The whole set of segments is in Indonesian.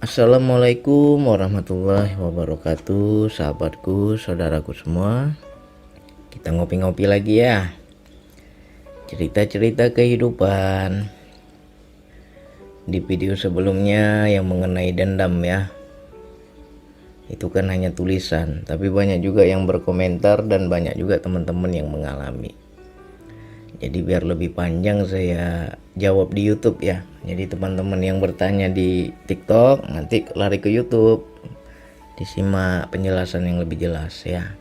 Assalamualaikum warahmatullahi wabarakatuh, sahabatku, saudaraku semua. Kita ngopi-ngopi lagi ya. Cerita-cerita kehidupan. Di video sebelumnya yang mengenai dendam ya. Itu kan hanya tulisan, tapi banyak juga yang berkomentar dan banyak juga teman-teman yang mengalami. Jadi biar lebih panjang saya jawab di YouTube ya. Jadi teman-teman yang bertanya di TikTok nanti lari ke YouTube, disimak penjelasan yang lebih jelas ya.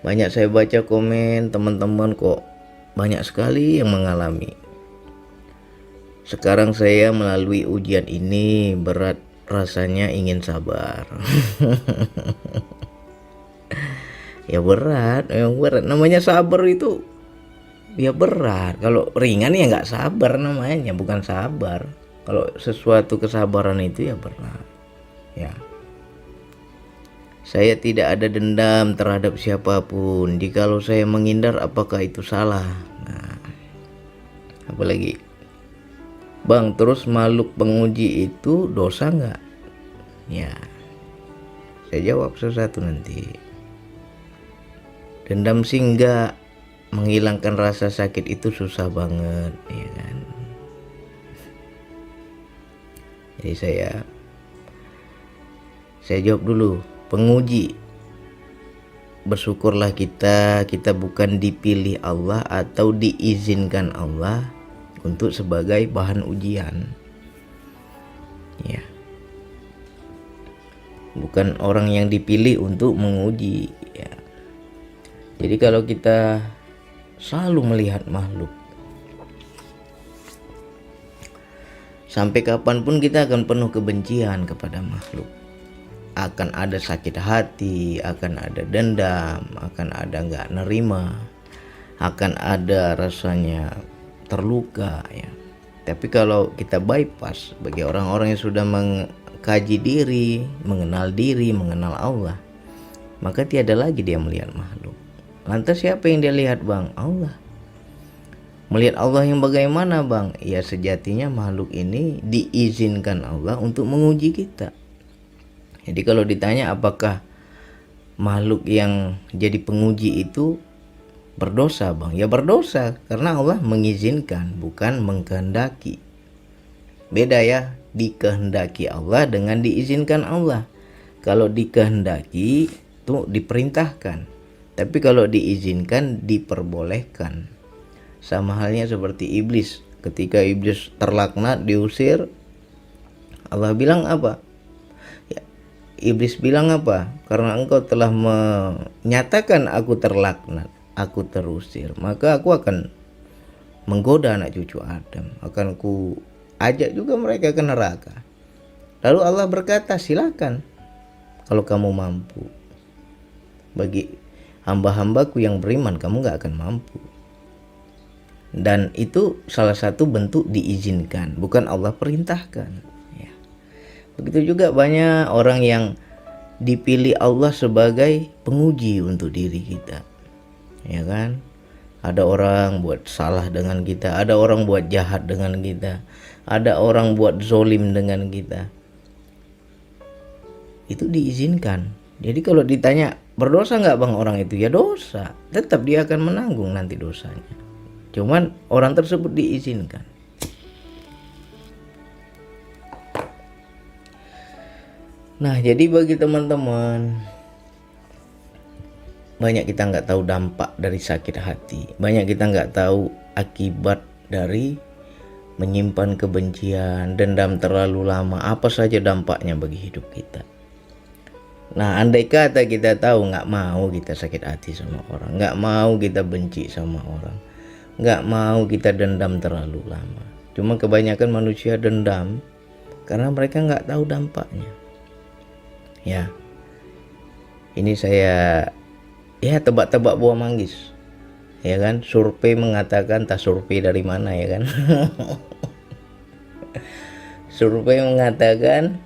Banyak saya baca komen teman-teman kok banyak sekali yang mengalami. Sekarang saya melalui ujian ini berat rasanya ingin sabar. Ya berat, memang berat. Namanya sabar itu ya berat. Kalau ringan ya nggak sabar namanya, bukan sabar. Kalau sesuatu kesabaran itu ya berat ya. Saya tidak ada dendam terhadap siapapun. Jikalau saya menghindar apakah itu salah? Nah, apalagi Bang, terus makhluk penguji itu dosa nggak? Ya, saya jawab satu-satu nanti. Dendam sih enggak, menghilangkan rasa sakit itu susah banget ya kan. Jadi saya jawab dulu. Penguji, bersyukurlah kita bukan dipilih Allah atau diizinkan Allah untuk sebagai bahan ujian ya. Bukan orang yang dipilih untuk menguji ya. Jadi kalau kita selalu melihat makhluk, sampai kapanpun kita akan penuh kebencian kepada makhluk. Akan ada sakit hati, akan ada dendam, akan ada nggak nerima, akan ada rasanya terluka ya. Tapi kalau kita bypass, bagi orang-orang yang sudah mengkaji diri, mengenal Allah, maka tiada lagi dia melihat makhluk. Lantas siapa yang dia lihat Bang? Allah. Melihat Allah yang bagaimana Bang? Ya sejatinya makhluk ini diizinkan Allah untuk menguji kita. Jadi kalau ditanya apakah makhluk yang jadi penguji itu berdosa Bang? Ya berdosa karena Allah mengizinkan, bukan mengkehendaki. Beda ya, dikehendaki Allah dengan diizinkan Allah. Kalau dikehendaki itu diperintahkan, tapi kalau diizinkan diperbolehkan. Sama halnya seperti iblis. Ketika iblis terlaknat, diusir, Allah bilang apa? Ya, iblis bilang apa? Karena engkau telah menyatakan aku terlaknat, aku terusir, maka aku akan menggoda anak cucu Adam, akan ku ajak juga mereka ke neraka. Lalu Allah berkata, silakan kalau kamu mampu. Bagi hamba-hambaku yang beriman kamu gak akan mampu. Dan itu salah satu bentuk diizinkan, bukan Allah perintahkan ya. Begitu juga banyak orang yang dipilih Allah sebagai penguji untuk diri kita ya kan. Ada orang buat salah dengan kita, ada orang buat jahat dengan kita, ada orang buat zolim dengan kita. Itu diizinkan. Jadi kalau ditanya berdosa nggak Bang orang itu, ya dosa, tetap dia akan menanggung nanti dosanya. Cuman orang tersebut diizinkan. Nah jadi bagi teman-teman, banyak kita nggak tahu dampak dari sakit hati, banyak kita nggak tahu akibat dari menyimpan kebencian, dendam terlalu lama, apa saja dampaknya bagi hidup kita. Nah andai kata kita tahu, nggak mau kita sakit hati sama orang, nggak mau kita benci sama orang, nggak mau kita dendam terlalu lama. Cuma kebanyakan manusia dendam karena mereka nggak tahu dampaknya ya. Ini saya ya tebak-tebak buah manggis ya kan. Survei mengatakan, tak survei dari mana ya kan. Survei mengatakan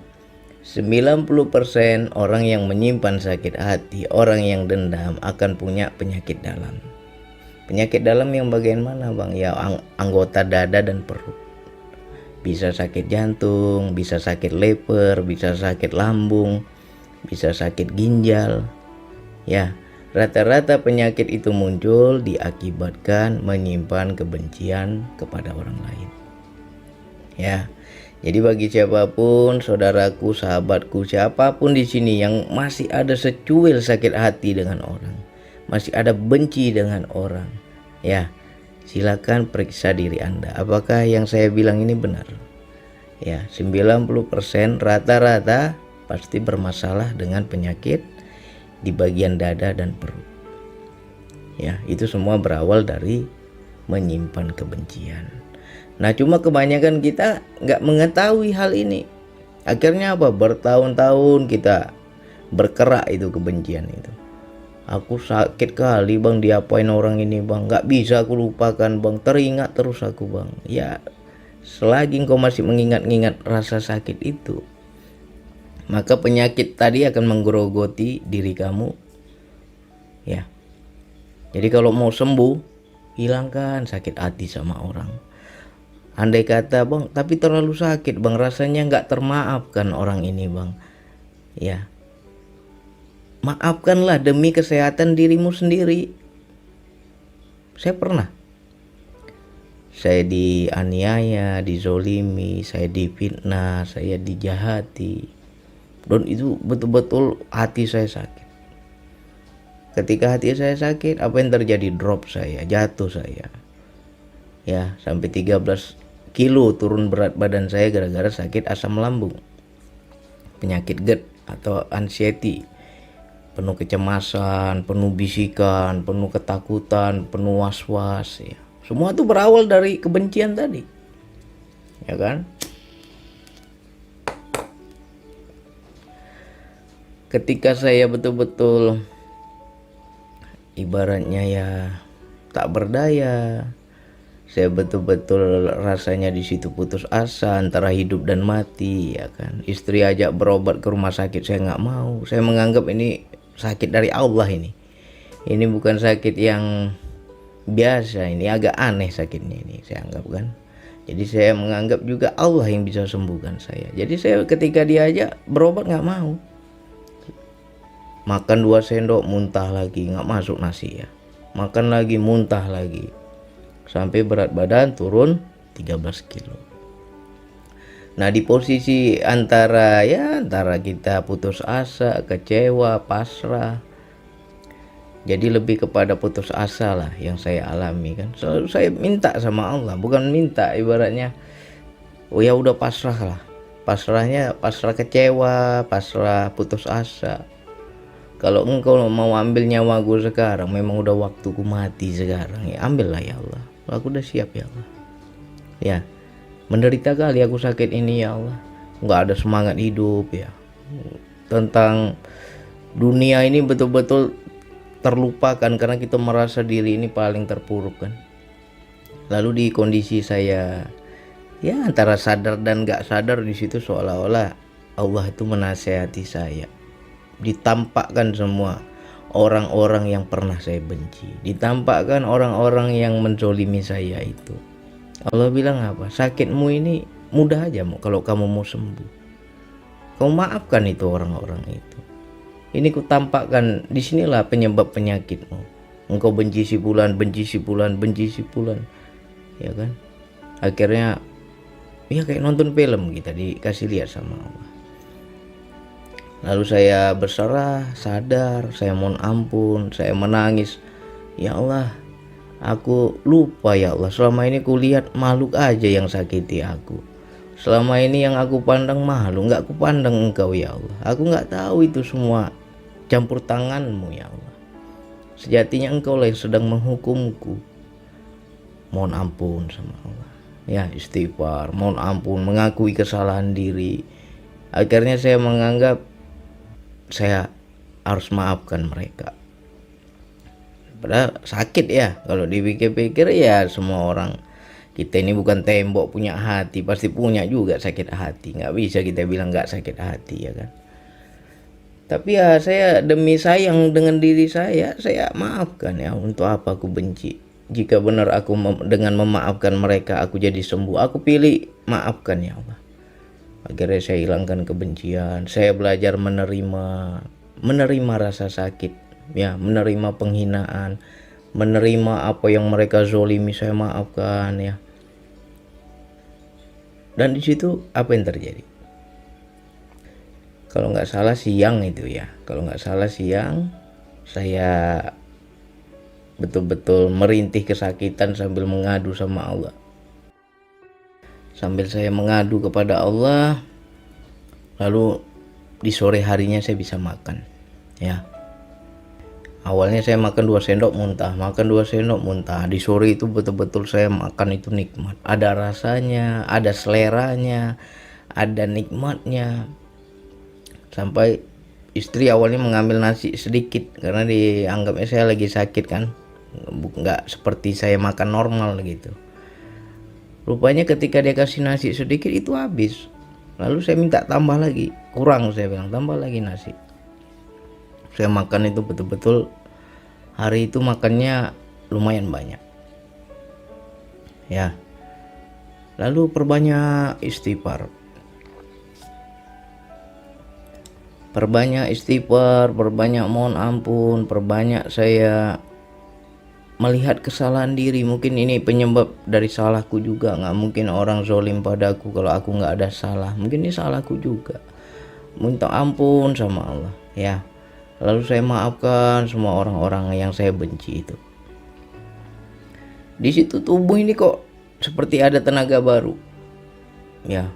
90% orang yang menyimpan sakit hati, orang yang dendam akan punya penyakit dalam. Penyakit dalam yang bagian mana Bang? Ya anggota dada dan perut. Bisa sakit jantung, bisa sakit lever, bisa sakit lambung, bisa sakit ginjal. Ya, rata-rata penyakit itu muncul diakibatkan menyimpan kebencian kepada orang lain. Ya. Jadi bagi siapapun, saudaraku, sahabatku, siapapun di sini yang masih ada secuil sakit hati dengan orang, masih ada benci dengan orang, ya, silakan periksa diri Anda. Apakah yang saya bilang ini benar? Ya, 90% rata-rata pasti bermasalah dengan penyakit di bagian dada dan perut. Ya, itu semua berawal dari menyimpan kebencian. Nah, cuma kebanyakan kita nggak mengetahui hal ini. Akhirnya apa? Bertahun-tahun kita berkerak itu kebencian itu. Aku sakit kali bang, diapain orang ini bang, nggak bisa aku lupakan bang, teringat terus aku bang. Ya, selagi engkau masih mengingat-ingat rasa sakit itu, maka penyakit tadi akan menggerogoti diri kamu. Ya, jadi kalau mau sembuh, hilangkan sakit hati sama orang. Andai kata bang, tapi terlalu sakit bang, rasanya nggak termaafkan orang ini bang. Ya, maafkanlah demi kesehatan dirimu sendiri. Saya pernah, saya dianiaya, dizolimi, saya difitnah, saya dijahati, dan itu betul-betul hati saya sakit. Ketika hati saya sakit, apa yang terjadi? Drop saya, jatuh saya. Ya, sampai 13 kilo turun berat badan saya gara-gara sakit asam lambung, penyakit GERD atau anxiety, penuh kecemasan, penuh bisikan, penuh ketakutan, penuh was-was. Ya, semua itu berawal dari kebencian tadi, ya kan? Ketika saya betul-betul ibaratnya ya tak berdaya, saya betul-betul rasanya di situ putus asa antara hidup dan mati, ya kan. Istri ajak berobat ke rumah sakit, saya nggak mau. Saya menganggap ini sakit dari Allah ini. Ini bukan sakit yang biasa, ini agak aneh sakitnya ini, saya anggap kan. Jadi saya menganggap juga Allah yang bisa sembuhkan saya. Jadi saya ketika diajak berobat nggak mau. Makan 2 sendok muntah lagi, nggak masuk nasi ya. Makan lagi muntah lagi. Sampai berat badan turun 13 kilo. Nah, di posisi antara kita putus asa, kecewa, pasrah. Jadi lebih kepada putus asa lah yang saya alami kan. Selalu saya minta sama Allah, bukan minta ibaratnya oh ya udah pasrah lah. Pasrahnya pasrah kecewa, pasrah putus asa. Kalau engkau mau ambil nyawaku sekarang, memang udah waktuku mati sekarang, ya ambillah ya Allah. Aku udah siap ya Allah. Ya, menderita kali aku sakit ini ya Allah. Nggak ada semangat hidup ya. Tentang dunia ini betul-betul terlupakan karena kita merasa diri ini paling terpuruk kan. Lalu di kondisi saya ya antara sadar dan nggak sadar, di situ seolah-olah Allah itu menasehati saya. Ditampakkan semua orang-orang yang pernah saya benci, ditampakkan orang-orang yang menzolimi saya itu. Allah bilang apa? Sakitmu ini mudah aja kalau kamu mau sembuh. Kamu maafkan itu orang-orang itu. Ini kutampakkan, disinilah penyebab penyakitmu. Engkau benci si fulan, benci si fulan, benci si fulan, ya kan? Akhirnya ya kayak nonton film, kita dikasih lihat sama Allah. Lalu saya berserah, sadar, saya mohon ampun, saya menangis. Ya Allah, aku lupa ya Allah, selama ini kulihat makhluk aja yang sakiti aku. Selama ini yang aku pandang makhluk, nggak aku pandang engkau ya Allah. Aku nggak tahu itu semua campur tanganmu ya Allah. Sejatinya engkau lah yang sedang menghukumku. Mohon ampun sama Allah. Ya, istighfar, mohon ampun, mengakui kesalahan diri. Akhirnya saya menganggap saya harus maafkan mereka. Padahal sakit ya, kalau dipikir-pikir ya semua orang. Kita ini bukan tembok, punya hati, pasti punya juga sakit hati. Nggak bisa kita bilang nggak sakit hati ya kan. Tapi ya saya demi sayang dengan diri saya maafkan ya. Untuk apa aku benci? jika benar aku dengan memaafkan mereka aku jadi sembuh, aku pilih maafkan ya Allah. Akhirnya saya hilangkan kebencian, saya belajar menerima rasa sakit, ya, menerima penghinaan, menerima apa yang mereka zolimi, saya maafkan ya. Dan di situ apa yang terjadi? Kalau nggak salah siang itu ya, saya betul-betul merintih kesakitan sambil mengadu sama Allah. Sambil saya mengadu kepada Allah, lalu di sore harinya saya bisa makan ya. Awalnya saya makan 2 sendok muntah, di sore itu betul-betul saya makan itu nikmat, ada rasanya, ada seleranya, ada nikmatnya. Sampai istri awalnya mengambil nasi sedikit karena dianggapnya saya lagi sakit kan, nggak seperti saya makan normal gitu. Rupanya ketika dia kasih nasi sedikit itu habis. Lalu saya minta tambah lagi, kurang, saya bilang tambah lagi nasi. Saya makan itu betul-betul hari itu makannya lumayan banyak. Ya. Lalu perbanyak istighfar. Perbanyak mohon ampun, perbanyak saya melihat kesalahan diri. Mungkin ini penyebab dari salahku juga, nggak mungkin orang zolim padaku kalau aku nggak ada salah, mungkin ini salahku juga. Minta ampun sama Allah ya, lalu saya maafkan semua orang-orang yang saya benci itu. Di situ tubuh ini kok seperti ada tenaga baru ya.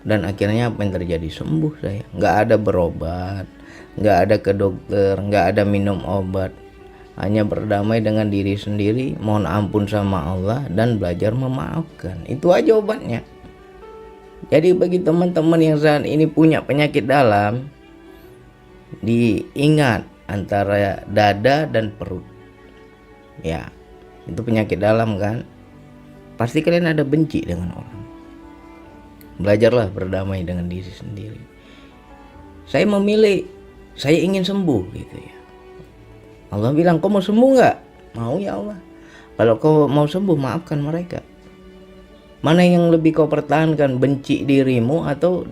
Dan akhirnya apa yang terjadi? Sembuh saya, nggak ada berobat, nggak ada ke dokter, nggak ada minum obat, hanya berdamai dengan diri sendiri, mohon ampun sama Allah, dan belajar memaafkan. Itu aja obatnya. Jadi bagi teman-teman yang saat ini punya penyakit dalam, diingat antara dada dan perut. Ya, itu penyakit dalam kan. Pasti kalian ada benci dengan orang. Belajarlah berdamai dengan diri sendiri. Saya memilih, saya ingin sembuh gitu ya. Allah bilang, kau mau sembuh nggak? Mau ya Allah. Kalau kau mau sembuh, maafkan mereka. Mana yang lebih kau pertahankan, benci dirimu atau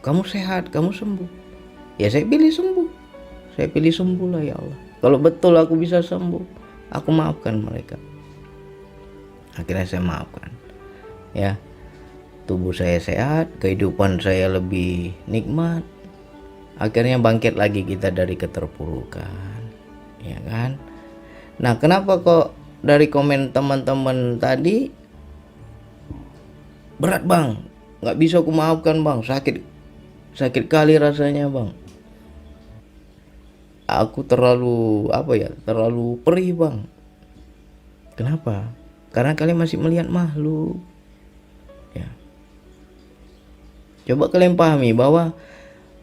kamu sehat, kamu sembuh? Ya saya pilih sembuh. Saya pilih sembuh lah ya Allah. Kalau betul aku bisa sembuh, aku maafkan mereka. Akhirnya saya maafkan. Ya, tubuh saya sehat, kehidupan saya lebih nikmat. Akhirnya bangkit lagi kita dari keterpurukan. Ya kan? Nah, kenapa kok dari komen teman-teman tadi berat bang, nggak bisa aku maafkan bang, sakit kali rasanya bang, aku terlalu terlalu perih bang. Kenapa? Karena kalian masih melihat makhluk ya. Coba kalian pahami bahwa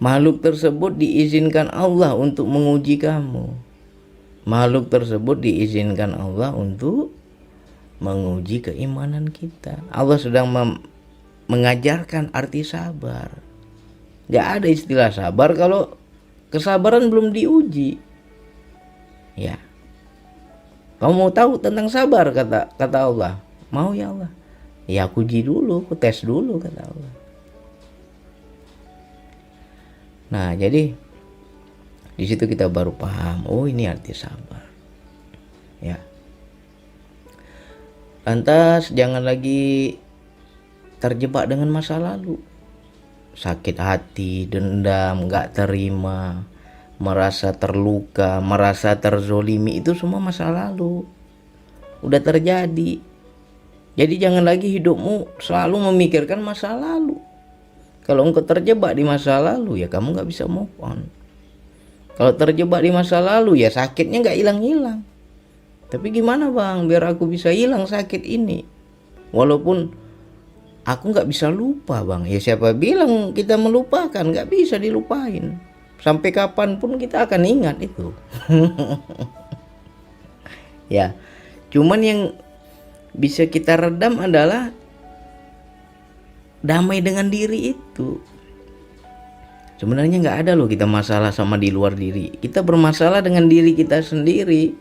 makhluk tersebut diizinkan Allah untuk menguji kamu. Makhluk tersebut diizinkan Allah untuk menguji keimanan kita. Allah sedang mengajarkan arti sabar. Gak ada istilah sabar kalau kesabaran belum diuji. Ya. Kamu mau tahu tentang sabar, kata Allah? Mau ya Allah? Ya aku uji dulu, aku tes dulu, kata Allah. Nah, jadi di situ kita baru paham, oh ini arti sabar. Ya. Lantas jangan lagi terjebak dengan masa lalu. Sakit hati, dendam, gak terima, merasa terluka, merasa terzolimi, itu semua masa lalu. Udah terjadi. Jadi jangan lagi hidupmu selalu memikirkan masa lalu. Kalau engkau terjebak di masa lalu, ya kamu gak bisa move on. Kalau terjebak di masa lalu, ya sakitnya gak hilang-hilang. Tapi gimana bang, biar aku bisa hilang sakit ini? Walaupun aku gak bisa lupa bang. Ya siapa bilang kita melupakan? Gak bisa dilupain. Sampai kapanpun kita akan ingat itu. Ya, cuman yang bisa kita redam adalah damai dengan diri itu. Sebenarnya nggak ada loh kita masalah sama di luar diri. Kita bermasalah dengan diri kita sendiri.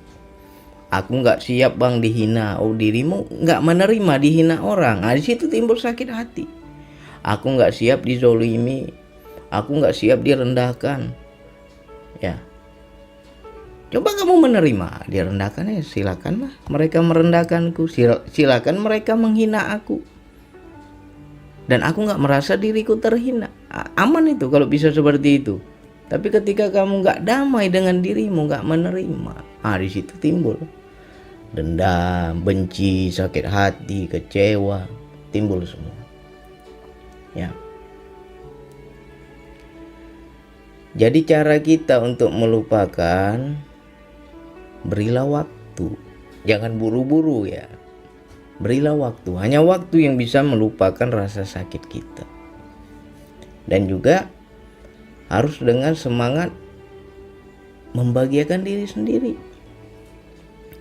Aku nggak siap bang dihina. Oh, dirimu nggak menerima dihina orang. Nah, di situ timbul sakit hati. Aku nggak siap dizolimi. Aku nggak siap direndahkan. Ya, coba kamu menerima direndahkan, ya silakanlah mereka merendahkanku, silakan mereka menghina aku, dan aku nggak merasa diriku terhina. Aman itu kalau bisa seperti itu. Tapi ketika kamu nggak damai dengan dirimu, nggak menerima, di situ timbul dendam, benci, sakit hati, kecewa, timbul semua. Ya. Jadi cara kita untuk melupakan, berilah waktu. Jangan buru-buru ya. Berilah waktu. Hanya waktu yang bisa melupakan rasa sakit kita. Dan juga harus dengan semangat membahagiakan diri sendiri.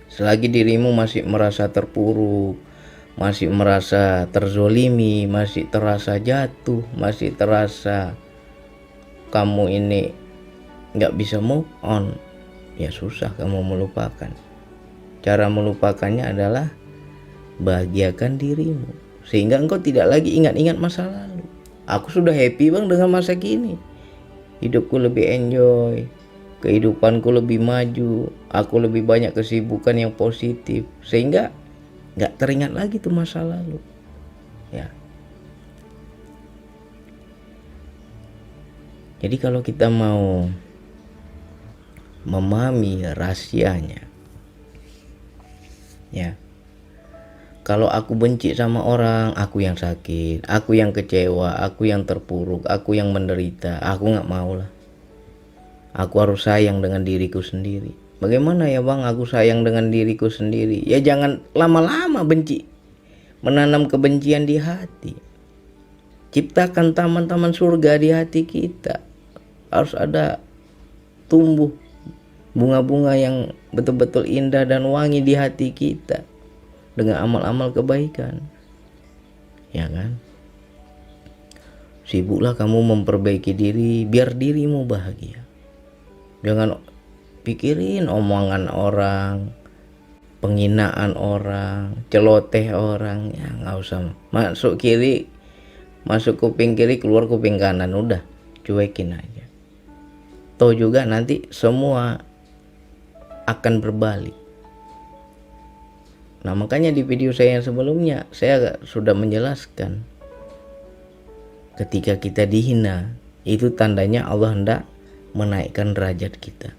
Selagi dirimu masih merasa terpuruk, masih merasa terzolimi, masih terasa jatuh, masih terasa kamu ini gak bisa move on, ya susah kamu melupakan. Cara melupakannya adalah bahagiakan dirimu, sehingga engkau tidak lagi ingat-ingat masa lalu. Aku sudah happy bang dengan masa kini. Hidupku lebih enjoy, kehidupanku lebih maju, aku lebih banyak kesibukan yang positif, sehingga gak teringat lagi tuh masa lalu. Ya. Jadi kalau kita mau memahami rahasianya, ya, kalau aku benci sama orang, aku yang sakit, aku yang kecewa, aku yang terpuruk, aku yang menderita, aku gak mau lah. Aku harus sayang dengan diriku sendiri. Bagaimana ya bang, aku sayang dengan diriku sendiri? Ya jangan lama-lama benci, menanam kebencian di hati. Ciptakan taman-taman surga di hati kita. Harus ada tumbuh bunga-bunga yang betul-betul indah dan wangi di hati kita dengan amal-amal kebaikan. Ya kan? Sibuklah kamu memperbaiki diri biar dirimu bahagia. Jangan pikirin omongan orang, penghinaan orang, celoteh orang. Ya nggak usah. Masuk kiri, masuk kuping kiri, keluar kuping kanan, udah cuekin aja. Toh juga nanti semua akan berbalik. Nah makanya di video saya yang sebelumnya saya sudah menjelaskan, ketika kita dihina itu tandanya Allah hendak menaikkan derajat kita.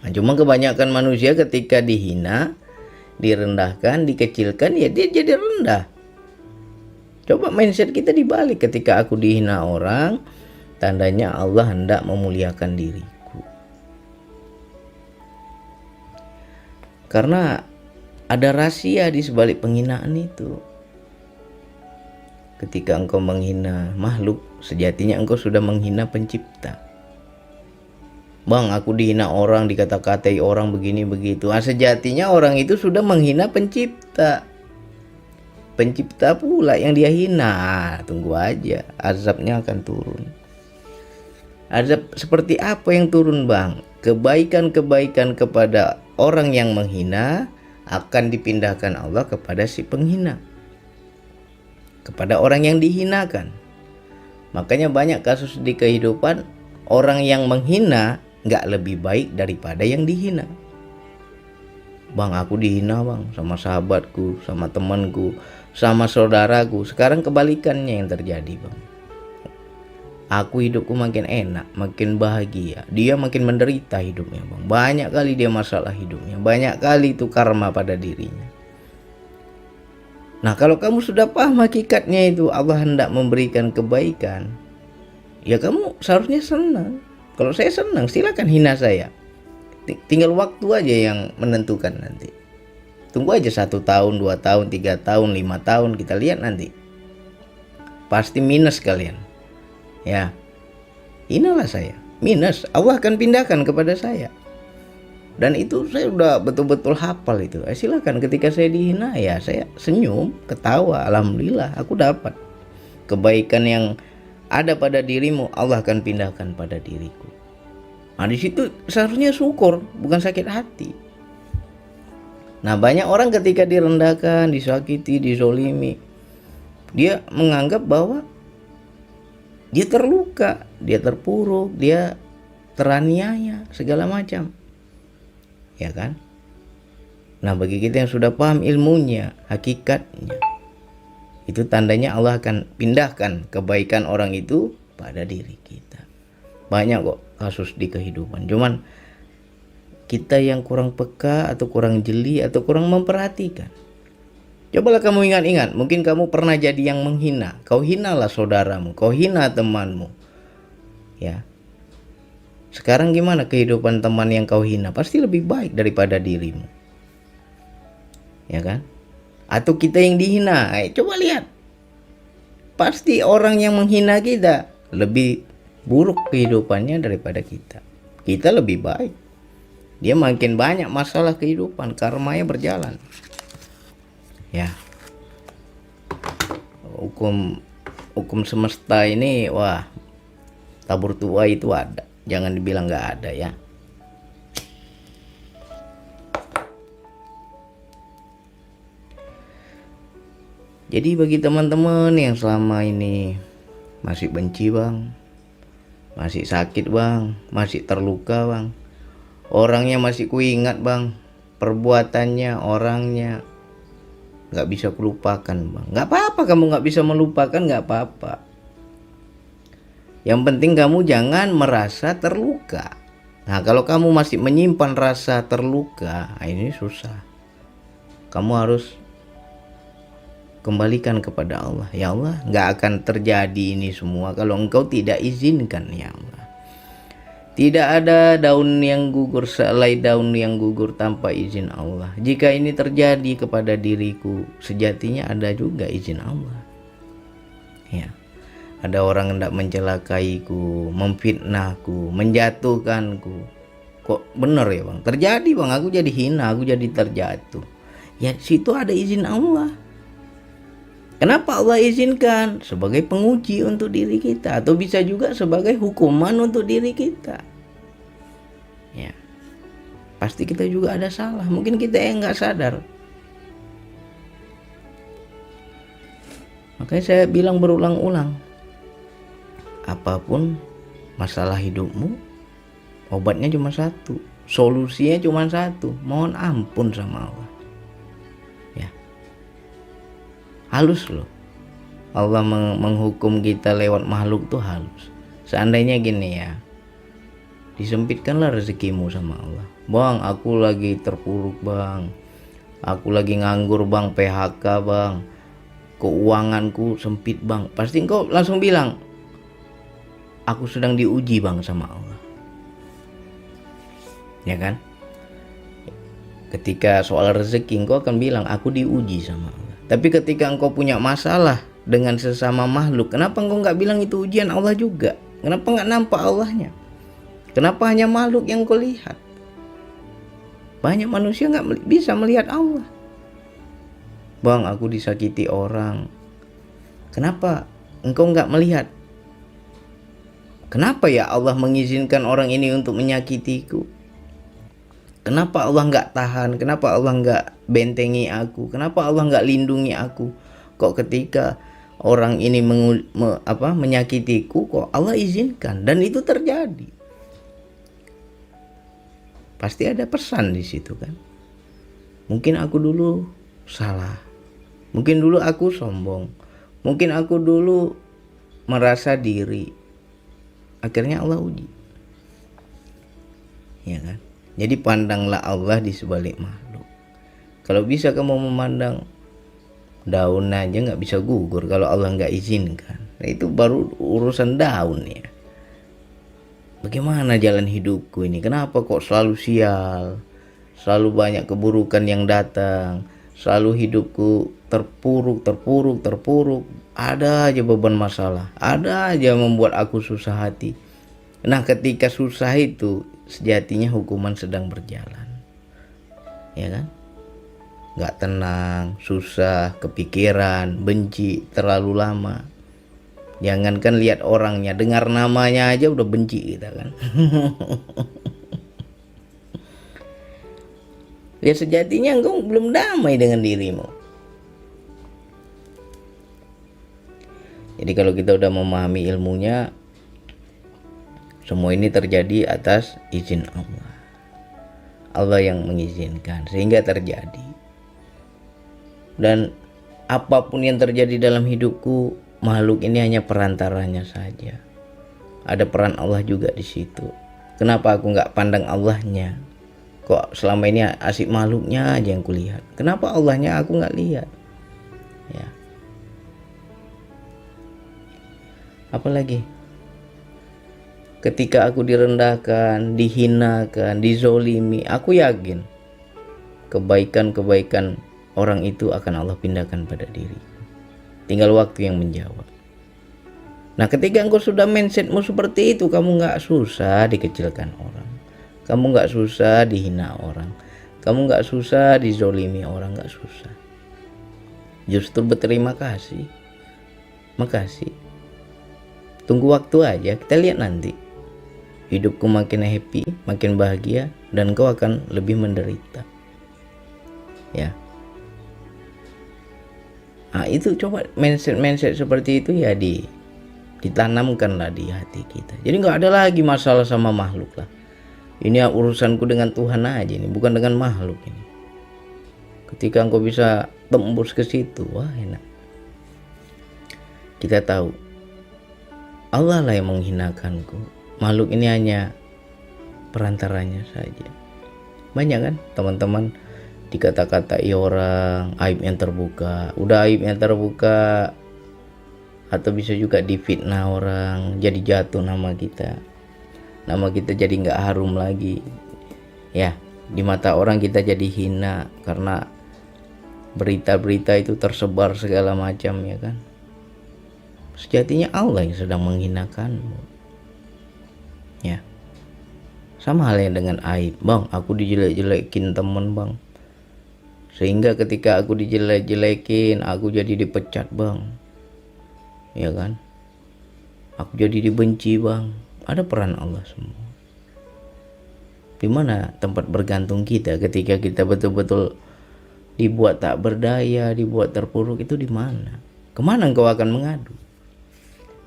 Nah, cuma kebanyakan manusia ketika dihina, direndahkan, dikecilkan, ya dia jadi rendah. Coba mindset kita dibalik, ketika aku dihina orang, tandanya Allah hendak memuliakan diriku. Karena ada rahasia di sebalik penghinaan itu. Ketika engkau menghina makhluk, sejatinya engkau sudah menghina pencipta. Bang, aku dihina orang, dikata-katai orang begini begitu. Sejatinya orang itu sudah menghina pencipta. Pencipta pula yang dia hina. Tunggu aja, azabnya akan turun. Azab seperti apa yang turun bang? Kebaikan-kebaikan kepada orang yang menghina akan dipindahkan Allah kepada si penghina, kepada orang yang dihinakan. Makanya banyak kasus di kehidupan, orang yang menghina gak lebih baik daripada yang dihina. Bang, aku dihina bang, sama sahabatku, sama temanku, sama saudaraku. Sekarang kebalikannya yang terjadi bang. Aku hidupku makin enak, makin bahagia. Dia makin menderita hidupnya bang. Banyak kali dia masalah hidupnya, banyak kali itu karma pada dirinya. Nah kalau kamu sudah paham hakikatnya itu Allah hendak memberikan kebaikan, ya kamu seharusnya senang. Kalau saya senang, silakan hina saya. Tinggal waktu aja yang menentukan nanti. Tunggu aja 1 tahun, 2 tahun, 3 tahun, 5 tahun, kita lihat nanti. Pasti minus kalian. Ya, hinalah saya, minus, Allah akan pindahkan kepada saya. Dan itu saya udah betul-betul hafal itu. Silakan ketika saya dihina, ya saya senyum, ketawa, alhamdulillah aku dapat kebaikan yang ada pada dirimu, Allah akan pindahkan pada diriku. Nah di situ seharusnya syukur, bukan sakit hati. Nah, banyak orang ketika direndahkan, disakiti, dizolimi, dia menganggap bahwa dia terluka, dia terpuruk, dia teraniaya, segala macam. Ya kan? Nah, bagi kita yang sudah paham ilmunya, hakikatnya, itu tandanya Allah akan pindahkan kebaikan orang itu pada diri kita. Banyak kok kasus di kehidupan. Cuman kita yang kurang peka atau kurang jeli atau kurang memperhatikan. Cobalah kamu ingat-ingat, mungkin kamu pernah jadi yang menghina. Kau hinalah saudaramu, kau hina temanmu. Ya. Sekarang gimana kehidupan teman yang kau hina? Pasti lebih baik daripada dirimu. Ya kan? Atau kita yang dihina. Coba lihat. Pasti orang yang menghina kita lebih buruk kehidupannya daripada kita. Kita lebih baik. Dia makin banyak masalah kehidupan, karmanya berjalan. Ya. Hukum semesta ini, wah, tabur tuai itu ada. Jangan dibilang nggak ada ya. Jadi bagi teman-teman yang selama ini masih benci bang, masih sakit bang, masih terluka bang, orangnya masih kuingat bang, perbuatannya, orangnya nggak bisa kulupakan bang. Nggak apa-apa kamu nggak bisa melupakan, nggak apa-apa. Yang penting kamu jangan merasa terluka. Nah, kalau kamu masih menyimpan rasa terluka, ini susah. Kamu harus kembalikan kepada Allah. Ya Allah, nggak akan terjadi ini semua kalau engkau tidak izinkan ya Allah. Tidak ada daun yang gugur selai daun yang gugur tanpa izin Allah. Jika ini terjadi kepada diriku, sejatinya ada juga izin Allah. Ya. Ada orang hendak mencelakaiku, memfitnahku, menjatuhkanku. Kok bener ya bang? Terjadi bang, aku jadi hina, aku jadi terjatuh. Ya situ ada izin Allah. Kenapa Allah izinkan? Sebagai penguji untuk diri kita, atau bisa juga sebagai hukuman untuk diri kita. Ya, pasti kita juga ada salah. Mungkin kita yang nggak sadar. Makanya saya bilang berulang-ulang, apapun masalah hidupmu, obatnya cuma satu, solusinya cuma satu, mohon ampun sama Allah. Ya, halus loh. Allah menghukum kita lewat makhluk tuh halus. Seandainya gini ya, disempitkanlah rezekimu sama Allah. Bang, aku lagi terpuruk bang, aku lagi nganggur bang, PHK bang, keuanganku sempit bang. Pasti engkau langsung bilang, aku sedang diuji bang sama Allah. Ya kan? Ketika soal rezeki engkau akan bilang aku diuji sama Allah. Tapi ketika engkau punya masalah dengan sesama makhluk, kenapa engkau nggak bilang itu ujian Allah juga? Kenapa nggak nampak Allahnya? Kenapa hanya makhluk yang kau lihat? Banyak manusia nggak bisa melihat Allah. Bang, aku disakiti orang. Kenapa engkau nggak melihat? Kenapa ya Allah mengizinkan orang ini untuk menyakitiku? Kenapa Allah nggak tahan? Kenapa Allah nggak bentengi aku? Kenapa Allah nggak lindungi aku? Kok ketika orang ini menyakitiku, kok Allah izinkan? Dan itu terjadi. Pasti ada pesan di situ kan? Mungkin aku dulu salah. Mungkin dulu aku sombong. Mungkin aku dulu merasa diri. Akhirnya Allah uji. Ya kan? Jadi pandanglah Allah di sebalik makhluk. Kalau bisa kamu memandang daun aja nggak bisa gugur kalau Allah nggak izinkan. Nah, itu baru urusan daun ya. Bagaimana jalan hidupku ini? Kenapa kok selalu sial? Selalu banyak keburukan yang datang. Selalu hidupku terpuruk. Ada aja beban masalah. Ada aja membuat aku susah hati. Nah, ketika susah itu sejatinya hukuman sedang berjalan. Ya kan? Gak tenang, susah, kepikiran, benci terlalu lama. Jangankan lihat orangnya, dengar namanya aja udah benci kita kan. Ya sejatinya engkau belum damai dengan dirimu. Jadi kalau kita udah memahami ilmunya, semua ini terjadi atas izin Allah. Allah yang mengizinkan sehingga terjadi. Dan apapun yang terjadi dalam hidupku, makhluk ini hanya perantaranya saja. Ada peran Allah juga di situ. Kenapa aku nggak pandang Allahnya? Kok selama ini asik makhluknya aja yang kulihat? Kenapa Allahnya aku nggak lihat? Ya. Apalagi ketika aku direndahkan, dihinakan, dizolimi, aku yakin kebaikan-kebaikan orang itu akan Allah pindahkan pada diri. Tinggal waktu yang menjawab. Nah, ketika engkau sudah mindsetmu seperti itu, kamu nggak susah dikecilkan orang, kamu nggak susah dihina orang, kamu nggak susah dizolimi orang, nggak susah. Justru berterima kasih, makasih. Tunggu waktu aja, kita lihat nanti. Hidupku makin happy, makin bahagia, dan kau akan lebih menderita. Ya. Nah, itu coba mindset seperti itu ya ditanamkanlah di hati kita. Jadi nggak ada lagi masalah sama makhluk lah. Ini urusanku dengan Tuhan aja, ini bukan dengan makhluk ini. Ketika engkau bisa tembus ke situ, wah enak. Kita tahu Allah lah yang menghinakanku. Makhluk ini hanya perantaranya saja. Banyak kan teman-teman dikata-katai orang, aib yang terbuka. Udah aib yang terbuka, atau bisa juga difitnah orang, jadi jatuh nama kita jadi nggak harum lagi. Ya, di mata orang kita jadi hina karena berita-berita itu tersebar segala macam, ya kan. Sejatinya Allah yang sedang menghinakanmu. Ya, sama halnya dengan aib. Bang, aku dijelek-jelekin temen bang, sehingga ketika aku dijelek-jelekin aku jadi dipecat bang, ya kan, aku jadi dibenci bang. Ada peran Allah semua. Di mana tempat bergantung kita ketika kita betul-betul dibuat tak berdaya, dibuat terpuruk, itu di mana? Kemana engkau akan mengadu?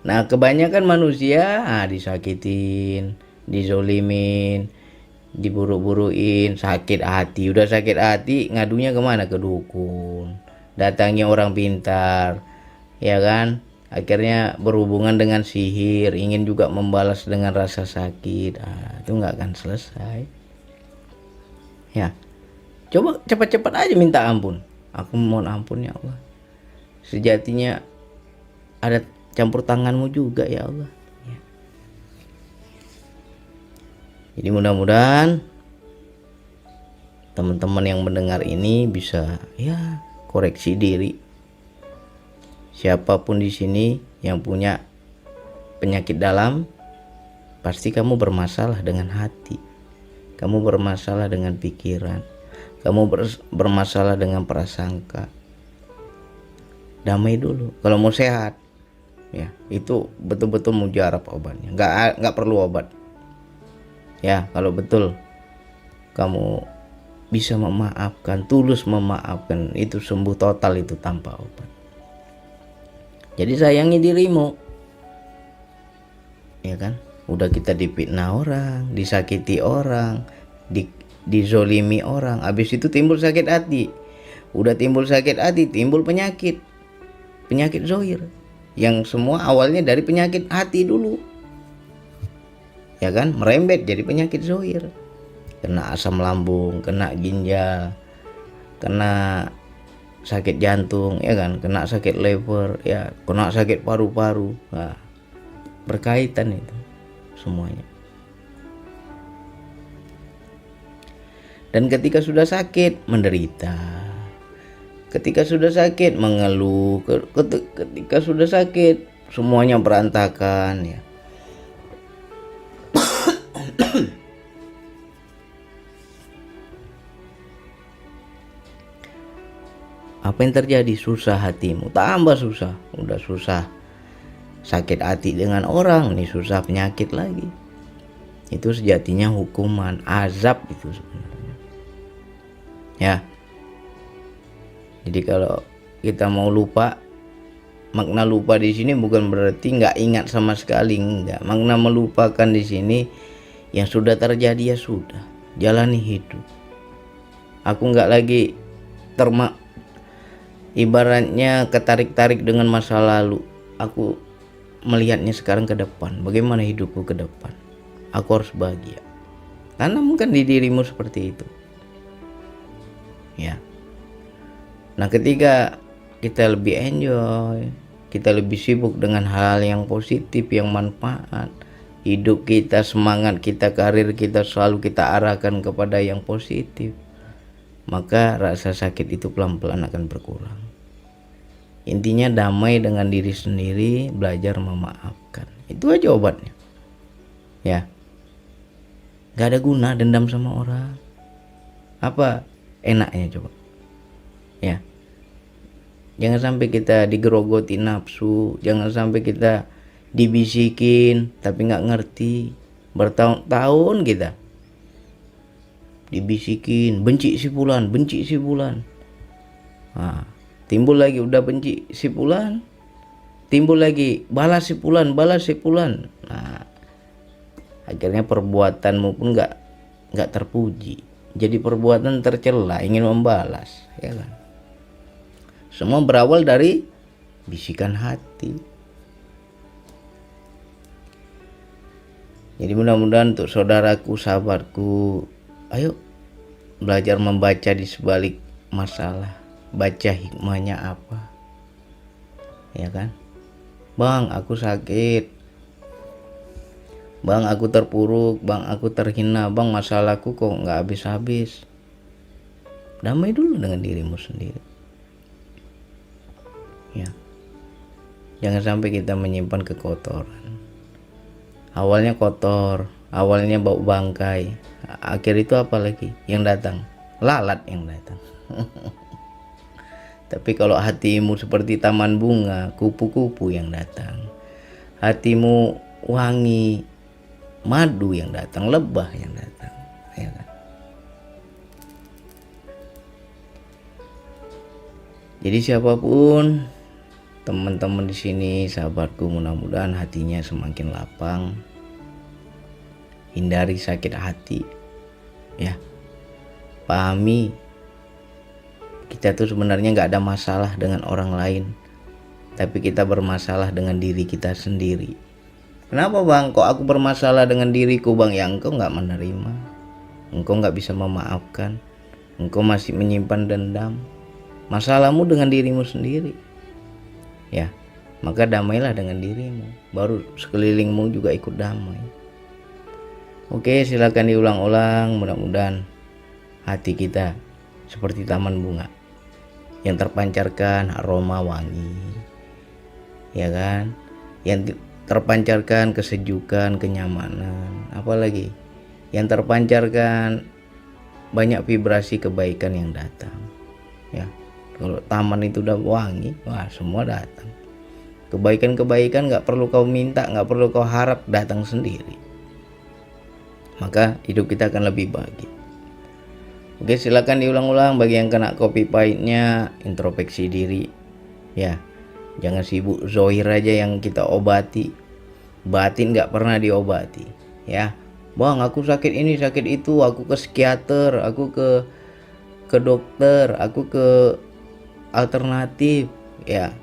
Nah, kebanyakan manusia disakitin, dizolimin, diburu-buruin, sakit hati. Udah sakit hati, ngadunya kemana? Ke dukun, datangnya orang pintar, ya kan. Akhirnya berhubungan dengan sihir, ingin juga membalas dengan rasa sakit. Itu nggak akan selesai. Ya, coba cepat-cepat aja minta ampun. Aku mohon ampun ya Allah. Sejatinya ada campur tanganmu juga ya Allah. Ya. Jadi mudah-mudahan teman-teman yang mendengar ini bisa ya koreksi diri. Siapapun di sini yang punya penyakit dalam, pasti kamu bermasalah dengan hati, kamu bermasalah dengan pikiran, kamu bermasalah dengan prasangka. Damai dulu. Kalau mau sehat, ya itu betul-betul mujarab obatnya. Nggak perlu obat. Ya, kalau betul kamu bisa memaafkan, tulus memaafkan, itu sembuh total itu tanpa obat. Jadi sayangi dirimu, ya kan. Udah kita difitnah orang, disakiti orang, dizolimi orang, habis itu timbul sakit hati. Udah timbul sakit hati, timbul penyakit zohir, yang semua awalnya dari penyakit hati dulu, ya kan, merembet jadi penyakit zohir. Kena asam lambung, kena ginjal, kena sakit jantung, ya kan, kena sakit liver, ya, kena sakit paru-paru. Nah, berkaitan itu semuanya. Dan ketika sudah sakit, menderita. Ketika sudah sakit, mengeluh. Ketika sudah sakit, semuanya berantakan, ya. Apa yang terjadi? Susah hatimu, tambah susah. Udah susah sakit hati dengan orang, nih susah penyakit lagi. Itu sejatinya hukuman, azab itu sebenarnya. ya. Jadi kalau kita mau lupa, makna lupa di sini bukan berarti nggak ingat sama sekali, enggak. Makna melupakan di sini yang sudah terjadi ya sudah, jalani hidup. Aku nggak lagi ibaratnya ketarik-tarik dengan masa lalu. Aku melihatnya sekarang ke depan. Bagaimana hidupku ke depan? Aku harus bahagia. Tanamkan di dirimu seperti itu. Ya. Nah, ketika kita lebih enjoy, kita lebih sibuk dengan hal yang positif, yang manfaat, hidup kita, semangat kita, karir kita selalu kita arahkan kepada yang positif, maka rasa sakit itu pelan-pelan akan berkurang. Intinya damai dengan diri sendiri, belajar memaafkan. Itu aja obatnya. Ya. Gak ada guna dendam sama orang. Apa enaknya coba? Ya. Jangan sampai kita digerogoti nafsu, jangan sampai kita dibisikin tapi nggak ngerti. Bertahun-tahun kita dibisikin, benci si fulan, benci si fulan. Nah, timbul lagi udah benci si fulan, timbul lagi balas si fulan, balas si fulan. Nah, akhirnya perbuatanmu pun nggak terpuji. Jadi perbuatan tercela, ingin membalas, ya kan? Semua berawal dari bisikan hati. Jadi mudah-mudahan untuk saudaraku, sahabatku, ayo belajar membaca di sebalik masalah. Baca hikmahnya apa. Ya kan? Bang, aku sakit. Bang, aku terpuruk. Bang, aku terhina. Bang, masalahku kok nggak habis-habis. Damai dulu dengan dirimu sendiri. Ya. Jangan sampai kita menyimpan kekotoran. Awalnya kotor, awalnya bau bangkai, akhir itu apa lagi yang datang? Lalat yang datang. Tapi kalau hatimu seperti taman bunga, kupu-kupu yang datang. Hatimu wangi, madu yang datang, lebah yang datang, ya kan? Jadi siapapun teman-teman di sini, sahabatku, mudah-mudahan hatinya semakin lapang. Hindari sakit hati, ya. Pahami kita tuh sebenarnya nggak ada masalah dengan orang lain, tapi kita bermasalah dengan diri kita sendiri. Kenapa bang? Kok aku bermasalah dengan diriku bang? Ya engkau nggak menerima, engkau nggak bisa memaafkan, engkau masih menyimpan dendam. Masalahmu dengan dirimu sendiri. Ya, maka damailah dengan dirimu, baru sekelilingmu juga ikut damai. Oke, silakan diulang-ulang. Mudah-mudahan hati kita seperti taman bunga yang terpancarkan aroma wangi, ya kan? Yang terpancarkan kesejukan, kenyamanan, apalagi yang terpancarkan banyak vibrasi kebaikan yang datang, ya. Kalau taman itu udah wangi, wah semua datang. Kebaikan-kebaikan gak perlu kau minta, gak perlu kau harap, datang sendiri. Maka hidup kita akan lebih bahagia. Oke, silakan diulang-ulang. Bagi yang kena kopi pahitnya, introspeksi diri. Ya, jangan sibuk zohir aja yang kita obati. Batin gak pernah diobati. Ya, bang aku sakit ini, sakit itu, aku ke psikiater, aku ke dokter, aku ke alternatif, ya.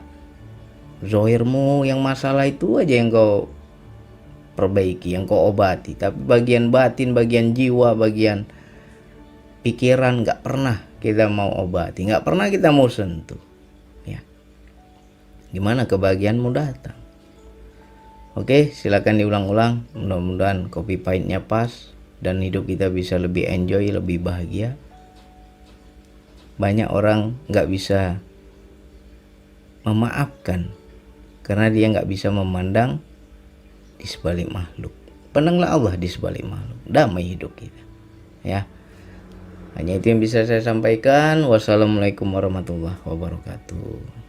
Zohirmu yang masalah itu aja yang kau perbaiki, yang kau obati. Tapi bagian batin, bagian jiwa, bagian pikiran gak pernah kita mau obati, gak pernah kita mau sentuh, ya. Gimana kebahagiaanmu datang? Oke, silakan diulang-ulang. Mudah-mudahan kopi pahitnya pas dan hidup kita bisa lebih enjoy, lebih bahagia. Banyak orang gak bisa memaafkan karena dia gak bisa memandang di sebalik makhluk. Pandanglah Allah di sebalik makhluk, damai hidup kita, ya. Hanya itu yang bisa saya sampaikan. Wassalamualaikum warahmatullahi wabarakatuh.